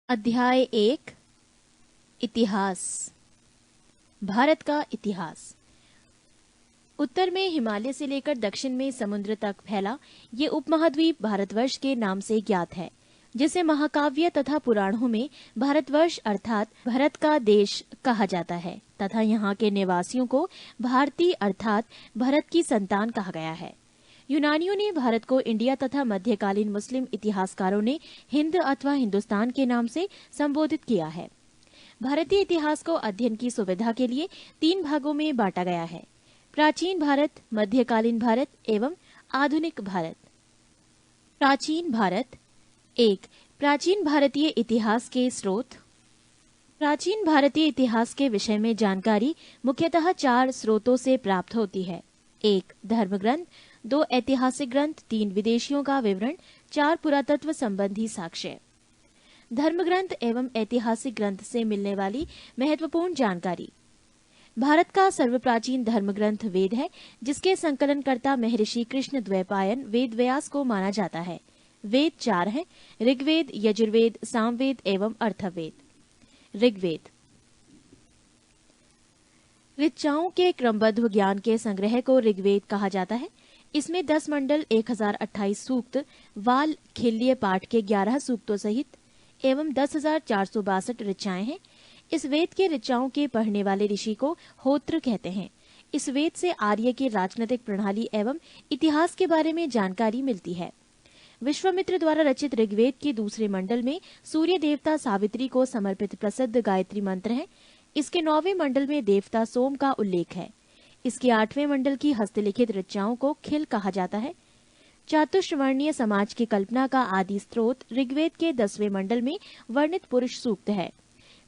अध्याय 1 इतिहास। भारत का इतिहास। उत्तर में हिमालय से लेकर दक्षिण में समुद्र तक फैला ये उपमहाद्वीप भारतवर्ष के नाम से ज्ञात है, जिसे महाकाव्य तथा पुराणों में भारतवर्ष अर्थात भारत का देश कहा जाता है तथा यहाँ के निवासियों को भारतीय अर्थात भरत की संतान कहा गया है। यूनानियों ने भारत को इंडिया तथा मध्यकालीन मुस्लिम इतिहासकारों ने हिंद अथवा हिंदुस्तान के नाम से संबोधित किया है। भारतीय इतिहास को अध्ययन की सुविधा के लिए 3 भागों में बांटा गया है: प्राचीन भारत, मध्यकालीन भारत एवं आधुनिक भारत। प्राचीन भारत। 1. प्राचीन भारतीय इतिहास के स्रोत। प्राचीन भारतीय इतिहास के विषय में जानकारी मुख्यतः 4 स्रोतों से प्राप्त होती है: 1. धर्मग्रंथ, 2 ऐतिहासिक ग्रंथ, 3 विदेशियों का विवरण, 4 पुरातत्व संबंधी साक्ष्य। धर्मग्रंथ एवं ऐतिहासिक ग्रंथ से मिलने वाली महत्वपूर्ण जानकारी। भारत का सर्वप्राचीन धर्मग्रंथ वेद है, जिसके संकलनकर्ता महर्षि कृष्ण द्वैपायन वेद व्यास को माना जाता है। वेद 4 हैं: ऋग्वेद, यजुर्वेद, सामवेद एवं अर्थवेद। ऋग्वेद ऋचाओं के क्रमबद्ध ज्ञान के संग्रह को ऋग्वेद कहा जाता है। इसमें 10 मंडल, 1028 सूक्त, वाल खिल्य पाठ के 11 सूक्तों सहित एवं 10,462 ऋचाएं हैं। इस वेद के ऋचाओं के पढ़ने वाले ऋषि को होत्र कहते हैं। इस वेद से आर्य की राजनीतिक प्रणाली एवं इतिहास के बारे में जानकारी मिलती है। विश्वामित्र द्वारा रचित ऋग्वेद के दूसरे मंडल में सूर्य देवता सावित्री को समर्पित प्रसिद्ध गायत्री मंत्र है। इसके 9वें मंडल में देवता सोम का उल्लेख है। इसके 8वें मंडल की हस्तलिखित ऋचाओं को खिल कहा जाता है। चातुश्रवर्णीय समाज की कल्पना का आदि स्रोत ऋग्वेद के 10वें मंडल में वर्णित पुरुष सूक्त है,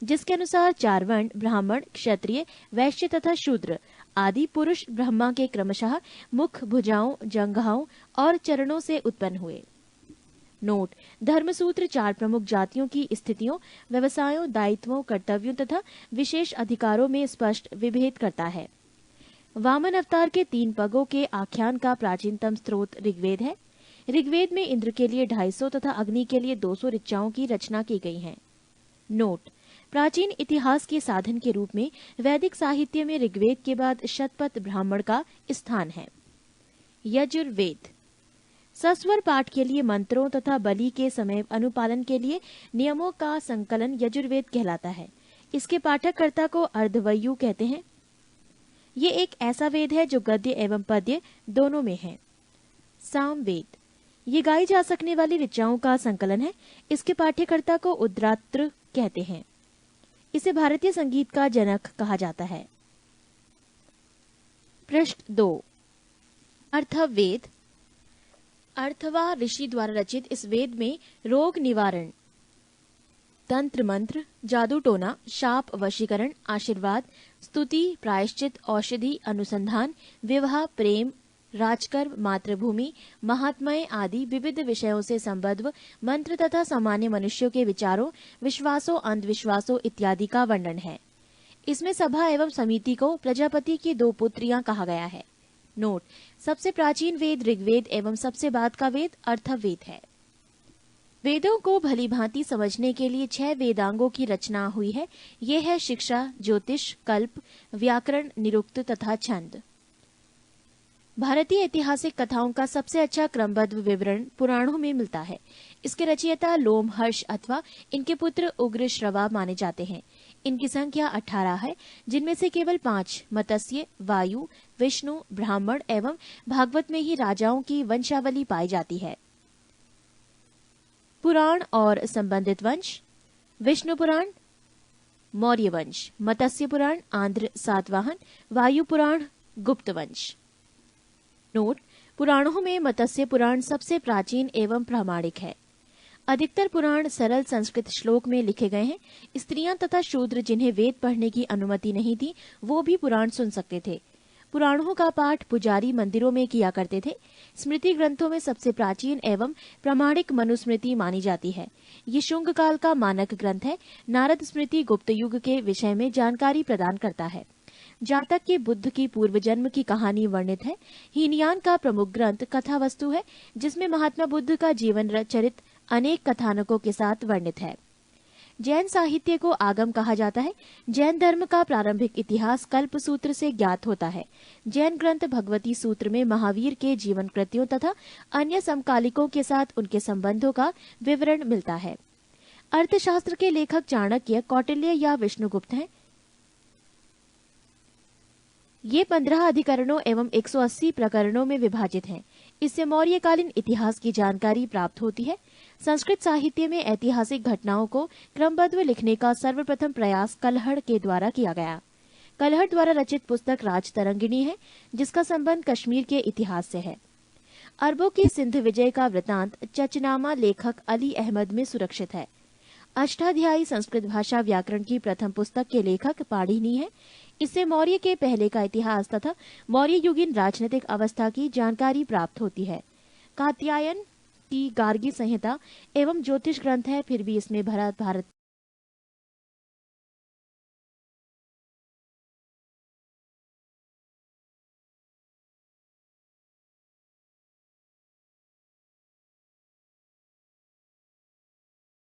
जिसके अनुसार 4 वर्ण ब्राह्मण, क्षत्रिय, वैश्य तथा शूद्र आदि पुरुष ब्रह्मा के क्रमशः मुख, भुजाओं, जंघाओं और चरणों से उत्पन्न हुए। नोट: धर्मसूत्र 4 प्रमुख जातियों की स्थितियों, व्यवसायों, दायित्वों, कर्तव्यों तथा विशेष अधिकारों में स्पष्ट विभेद करता है। वामन अवतार के 3 पगों के आख्यान का प्राचीनतम स्रोत ऋग्वेद है। ऋग्वेद में इंद्र के लिए 250 तथा अग्नि के लिए 200 ऋचाओं की रचना की गई है। नोट: प्राचीन इतिहास के साधन के रूप में वैदिक साहित्य में ऋग्वेद के बाद शतपथ ब्राह्मण का स्थान है। यजुर्वेद सस्वर पाठ के लिए मंत्रों तथा बलि के समय अनुपालन के लिए नियमों का संकलन यजुर्वेद कहलाता है। इसके पाठककर्ता को अर्धवयु कहते हैं। ये एक ऐसा वेद है जो गद्य एवं पद्य दोनों में है। सामवेद ये गाई जा सकने वाली ऋचाओं का संकलन है। इसके पाठ्यकर्ता को उद्रात्र कहते हैं। इसे भारतीय संगीत का जनक कहा जाता है। पृष्ठ 2 अर्थवेद। अर्थवा ऋषि द्वारा रचित इस वेद में रोग निवारण, तंत्र मंत्र, जादू टोना, शाप वशीकरण, आशीर्वाद, स्तुति, प्रायश्चित, औषधि, अनुसंधान, विवाह, प्रेम, राजकर्म, मातृभूमि, महात्म्य आदि विविध विषयों से संबद्ध मंत्र तथा सामान्य मनुष्यों के विचारों, विश्वासों, अंधविश्वासों इत्यादि का वर्णन है। इसमें सभा एवं समिति को प्रजापति की 2 पुत्रियां कहा गया है। नोट: सबसे प्राचीन वेद ऋग्वेद एवं सबसे बाद का वेद अर्थवेद है। वेदों को भली भांति समझने के लिए 6 वेदांगों की रचना हुई है। ये है शिक्षा, ज्योतिष, कल्प, व्याकरण, निरुक्त तथा छंद। भारतीय ऐतिहासिक कथाओं का सबसे अच्छा क्रमबद्ध विवरण पुराणों में मिलता है। इसके रचयिता लोमहर्ष अथवा इनके पुत्र उग्रश्रवा माने जाते हैं। इनकी संख्या 18 है, जिनमें से केवल 5 मत्स्य, वायु, विष्णु, ब्राह्मण एवं भागवत में ही राजाओं की वंशावली पाई जाती है। पुराण और संबंधित वंश: विष्णु पुराण, मौर्य वंश, मत्स्य पुराण, आंध्र सातवाहन, वायु पुराण, गुप्त वंश। नोट: पुराणों में मत्स्य पुराण सबसे प्राचीन एवं प्रामाणिक है। अधिकतर पुराण सरल संस्कृत श्लोक में लिखे गए हैं। स्त्रियां तथा शूद्र जिन्हें वेद पढ़ने की अनुमति नहीं थी, वो भी पुराण सुन सकते थे। पुराणों का पाठ पुजारी मंदिरों में किया करते थे। स्मृति ग्रंथों में सबसे प्राचीन एवं प्रामाणिक मनुस्मृति मानी जाती है। ये शुंग काल का मानक ग्रंथ है। नारद स्मृति गुप्त युग के विषय में जानकारी प्रदान करता है। जातक के बुद्ध की पूर्व जन्म की कहानी वर्णित है। हीनयान का प्रमुख ग्रंथ कथा वस्तु है, जिसमें महात्मा बुद्ध का जीवन चरित अनेक कथानकों के साथ वर्णित है। जैन साहित्य को आगम कहा जाता है। जैन धर्म का प्रारंभिक इतिहास कल्प सूत्र से ज्ञात होता है। जैन ग्रंथ भगवती सूत्र में महावीर के जीवन कृत्यों तथा अन्य समकालिकों के साथ उनके संबंधों का विवरण मिलता है। अर्थशास्त्र के लेखक चाणक्य, कौटिल्य या विष्णुगुप्त हैं। ये 15 अधिकरणों एवं 180 प्रकरणों में विभाजित हैं। इससे मौर्यकालीन इतिहास की जानकारी प्राप्त होती है। संस्कृत साहित्य में ऐतिहासिक घटनाओं को क्रमबद्ध लिखने का सर्वप्रथम प्रयास कलहड़ के द्वारा किया गया। कलहड़ द्वारा रचित पुस्तक राजतरंगिणी है, जिसका संबंध कश्मीर के इतिहास से है। अरबों की सिंध विजय का वृतांत चचनामा लेखक अली अहमद में सुरक्षित है। अष्टाध्यायी संस्कृत भाषा व्याकरण की प्रथम पुस्तक के लेखक पाणिनि है। इससे मौर्य के पहले का इतिहास तथा मौर्य युगीन राजनीतिक अवस्था की जानकारी प्राप्त होती है। कात्यायन की गार्गी संहिता एवं ज्योतिष ग्रंथ है, फिर भी इसमें भारत